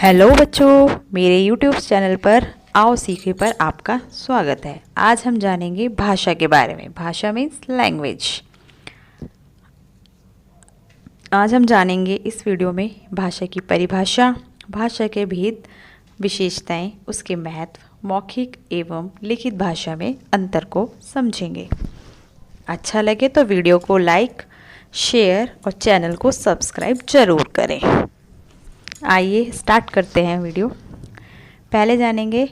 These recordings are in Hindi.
हेलो बच्चों, मेरे YouTube चैनल पर आओ सीखे पर आपका स्वागत है। आज हम जानेंगे भाषा के बारे में। भाषा मीन्स लैंग्वेज। आज हम जानेंगे इस वीडियो में भाषा की परिभाषा, भाषा के भेद, विशेषताएं, उसके महत्व, मौखिक एवं लिखित भाषा में अंतर को समझेंगे। अच्छा लगे तो वीडियो को लाइक, शेयर और चैनल को सब्सक्राइब जरूर करें। आइए स्टार्ट करते हैं वीडियो। पहले जानेंगे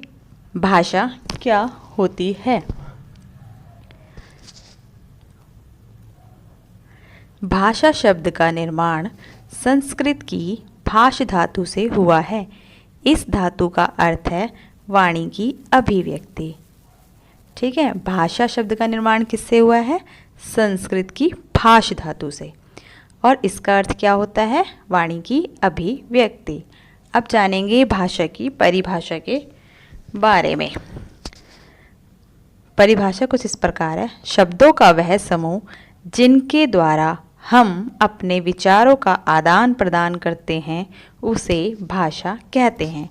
भाषा क्या होती है। भाषा शब्द का निर्माण संस्कृत की भाष धातु से हुआ है। इस धातु का अर्थ है वाणी की अभिव्यक्ति। ठीक है, भाषा शब्द का निर्माण किससे हुआ है? संस्कृत की भाष धातु से, और इसका अर्थ क्या होता है? वाणी की अभिव्यक्ति। अब जानेंगे भाषा की परिभाषा के बारे में। परिभाषा कुछ इस प्रकार है। शब्दों का वह समूह जिनके द्वारा हम अपने विचारों का आदान प्रदान करते हैं उसे भाषा कहते हैं।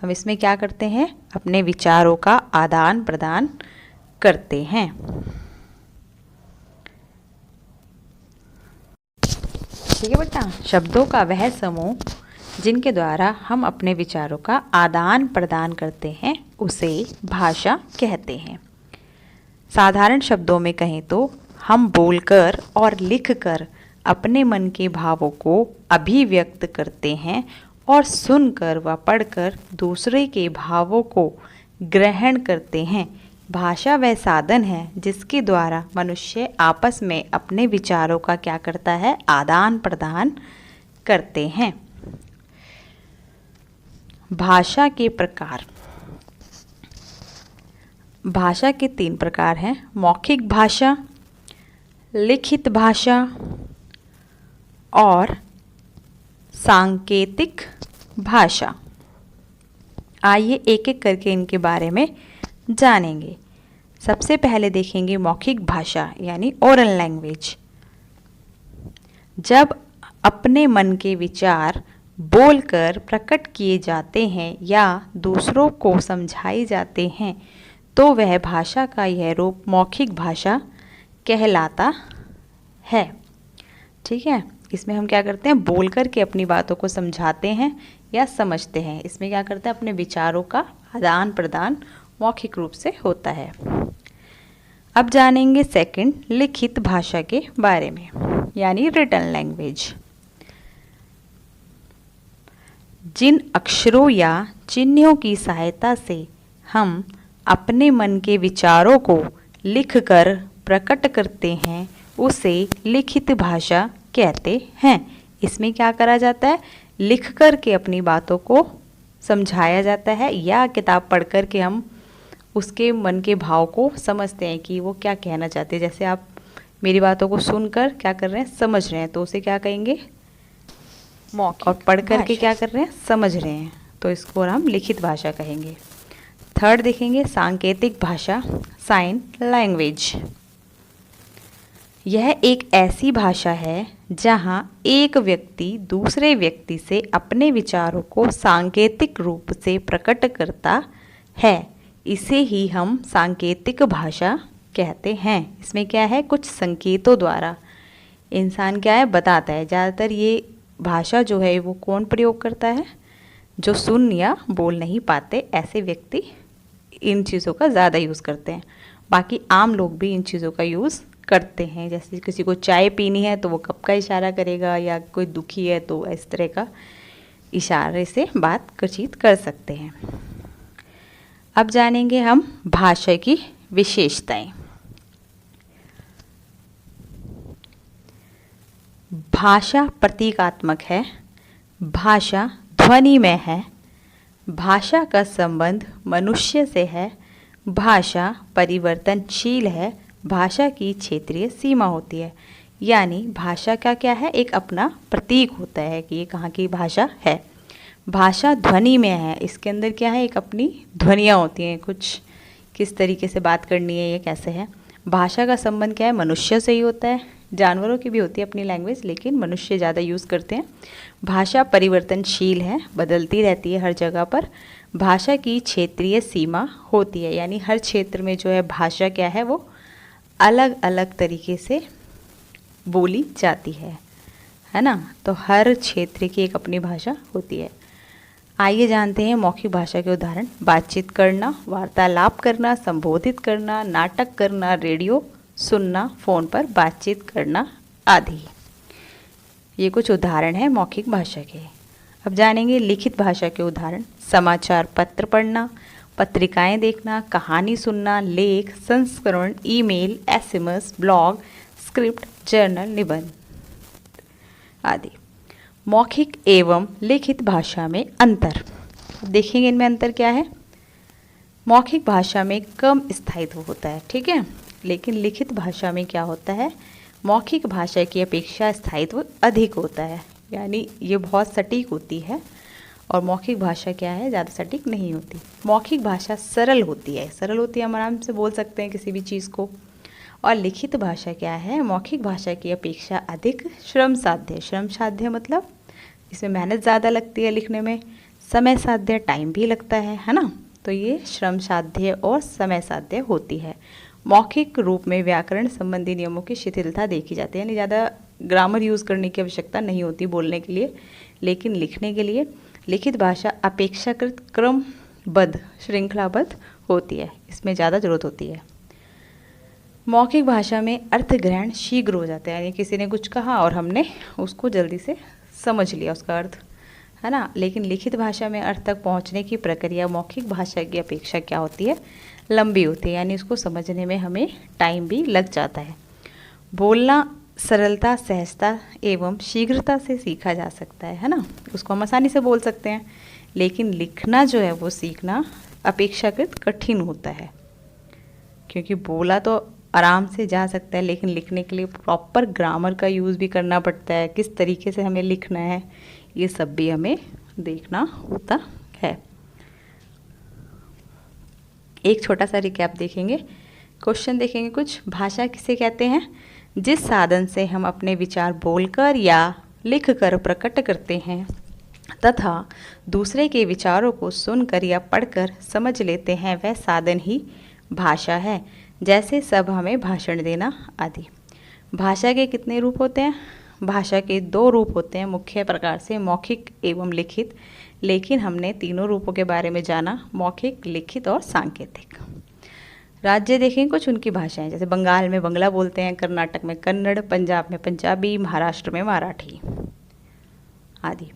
हम इसमें क्या करते हैं? अपने विचारों का आदान प्रदान करते हैं। ठीक है बेटा, शब्दों का वह समूह जिनके द्वारा हम अपने विचारों का आदान प्रदान करते हैं उसे भाषा कहते हैं। साधारण शब्दों में कहें तो हम बोलकर और लिखकर अपने मन के भावों को अभिव्यक्त करते हैं और सुनकर व पढ़कर दूसरे के भावों को ग्रहण करते हैं। भाषा वह साधन है जिसके द्वारा मनुष्य आपस में अपने विचारों का क्या करता है? आदान प्रदान करते हैं। भाषा के प्रकार। भाषा के 3 प्रकार हैं: मौखिक भाषा, लिखित भाषा और सांकेतिक भाषा। आइए एक एक करके इनके बारे में जानेंगे। सबसे पहले देखेंगे मौखिक भाषा यानी ओरल लैंग्वेज। जब अपने मन के विचार बोलकर प्रकट किए जाते हैं या दूसरों को समझाए जाते हैं तो वह भाषा का यह रूप मौखिक भाषा कहलाता है। ठीक है, इसमें हम क्या करते हैं? बोल कर के अपनी बातों को समझाते हैं या समझते हैं। इसमें क्या करते हैं? अपने विचारों का आदान प्रदान मौखिक रूप से होता है। अब जानेंगे सेकंड, लिखित भाषा के बारे में यानी रिटन लैंग्वेज। जिन अक्षरों या चिन्हों की सहायता से हम अपने मन के विचारों को लिखकर प्रकट करते हैं उसे लिखित भाषा कहते हैं। इसमें क्या करा जाता है? लिख कर के अपनी बातों को समझाया जाता है या किताब पढ़ कर के हम उसके मन के भाव को समझते हैं कि वो क्या कहना चाहते हैं। जैसे आप मेरी बातों को सुनकर क्या कर रहे हैं? समझ रहे हैं, तो उसे क्या कहेंगे? मौखिक। और पढ़ कर के क्या कर रहे हैं? समझ रहे हैं, तो इसको हम लिखित भाषा कहेंगे। थर्ड देखेंगे सांकेतिक भाषा, साइन लैंग्वेज। यह एक ऐसी भाषा है जहां एक व्यक्ति दूसरे व्यक्ति से अपने विचारों को सांकेतिक रूप से प्रकट करता है। इसे ही हम सांकेतिक भाषा कहते हैं। इसमें क्या है? कुछ संकेतों द्वारा इंसान क्या है? बताता है। ज़्यादातर ये भाषा जो है वो कौन प्रयोग करता है? जो सुन या बोल नहीं पाते ऐसे व्यक्ति इन चीज़ों का ज़्यादा यूज़ करते हैं। बाकी आम लोग भी इन चीज़ों का यूज़ करते हैं। जैसे किसी को चाय पीनी है तो वो कप का इशारा करेगा, या कोई दुखी है तो इस तरह का इशारे से बात बातचीत कर सकते हैं। अब जानेंगे हम भाषा की विशेषताएं। भाषा प्रतीकात्मक है, भाषा ध्वनिमय है, भाषा का संबंध मनुष्य से है, भाषा परिवर्तनशील है, भाषा की क्षेत्रीय सीमा होती है। यानी भाषा का क्या है? एक अपना प्रतीक होता है कि ये कहाँ की भाषा है। भाषा ध्वनि में है, इसके अंदर क्या है? एक अपनी ध्वनियाँ होती हैं, कुछ किस तरीके से बात करनी है, ये कैसे है। भाषा का संबंध क्या है? मनुष्य से ही होता है, जानवरों की भी होती है अपनी लैंग्वेज, लेकिन मनुष्य ज़्यादा यूज़ करते हैं। भाषा परिवर्तनशील है, बदलती रहती है हर जगह पर। भाषा की क्षेत्रीय सीमा होती है, यानी हर क्षेत्र में जो है भाषा क्या है वो अलग अलग तरीके से बोली जाती है ना। तो हर क्षेत्र की एक अपनी भाषा होती है। आइए जानते हैं मौखिक भाषा के उदाहरण। बातचीत करना, वार्तालाप करना, संबोधित करना, नाटक करना, रेडियो सुनना, फ़ोन पर बातचीत करना आदि। ये कुछ उदाहरण हैं मौखिक भाषा के। अब जानेंगे लिखित भाषा के उदाहरण। समाचार पत्र पढ़ना, पत्रिकाएं देखना, कहानी सुनना, लेख, संस्करण, email, SMS, blog, script, journal, निबंध आदि। मौखिक एवं लिखित भाषा में अंतर। देखेंगे इनमें अंतर क्या है। मौखिक भाषा में कम स्थायित्व होता है, ठीक है, लेकिन लिखित भाषा में क्या होता है, मौखिक भाषा की अपेक्षा स्थायित्व अधिक होता है, यानी ये बहुत सटीक होती है और मौखिक भाषा क्या है, ज़्यादा सटीक नहीं होती। मौखिक भाषा सरल होती है, हम आराम से बोल सकते हैं किसी भी चीज़ को। और लिखित भाषा क्या है, मौखिक भाषा की अपेक्षा अधिक श्रम साध्य। श्रम साध्य मतलब इसमें मेहनत ज़्यादा लगती है लिखने में, समय साध्य टाइम भी लगता है ना। तो ये श्रम साध्य और समय साध्य होती है। मौखिक रूप में व्याकरण संबंधी नियमों की शिथिलता देखी जाती है, यानी ज़्यादा ग्रामर यूज़ करने की आवश्यकता नहीं होती बोलने के लिए, लेकिन लिखने के लिए लिखित भाषा अपेक्षाकृत क्रमबद्ध श्रृंखलाबद्ध होती है, इसमें ज़्यादा जरूरत होती है। मौखिक भाषा में अर्थ ग्रहण शीघ्र हो जाता है, यानी किसी ने कुछ कहा और हमने उसको जल्दी से समझ लिया उसका अर्थ, है ना। लेकिन लिखित भाषा में अर्थ तक पहुंचने की प्रक्रिया मौखिक भाषा की अपेक्षा क्या होती है, लंबी होती है, यानी उसको समझने में हमें टाइम भी लग जाता है। बोलना सरलता, सहजता एवं शीघ्रता से सीखा जा सकता है ना, उसको हम आसानी से बोल सकते हैं। लेकिन लिखना जो है वो सीखना अपेक्षाकृत कठिन होता है, क्योंकि बोला तो आराम से जा सकता है, लेकिन लिखने के लिए प्रॉपर ग्रामर का यूज़ भी करना पड़ता है, किस तरीके से हमें लिखना है, ये सब भी हमें देखना होता है। एक छोटा सा रिकैप देखेंगे, क्वेश्चन देखेंगे कुछ। भाषा किसे कहते हैं, जिस साधन से हम अपने विचार बोलकर या लिखकर प्रकट करते हैं तथा दूसरे के विचारों को सुनकर या पढ़कर समझ लेते हैं, वह साधन ही भाषा है। जैसे सब हमें भाषण देना आदि। भाषा के कितने रूप होते हैं, भाषा के 2 रूप होते हैं मुख्य प्रकार से, मौखिक एवं लिखित। लेकिन हमने तीनों रूपों के बारे में जाना, मौखिक, लिखित और सांकेतिक। राज्य देखें कुछ उनकी भाषाएं, जैसे बंगाल में बंगला बोलते हैं, कर्नाटक में कन्नड़, पंजाब में पंजाबी, महाराष्ट्र में मराठी आदि।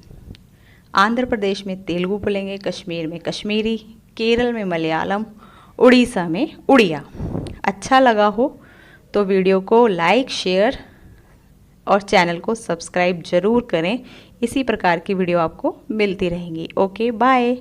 आंध्र प्रदेश में तेलुगु बोलेंगे, कश्मीर में कश्मीरी, केरल में मलयालम, उड़ीसा में उड़िया। अच्छा लगा हो तो वीडियो को लाइक, शेयर और चैनल को सब्सक्राइब जरूर करें। इसी प्रकार की वीडियो आपको मिलती रहेंगी। Okay, bye.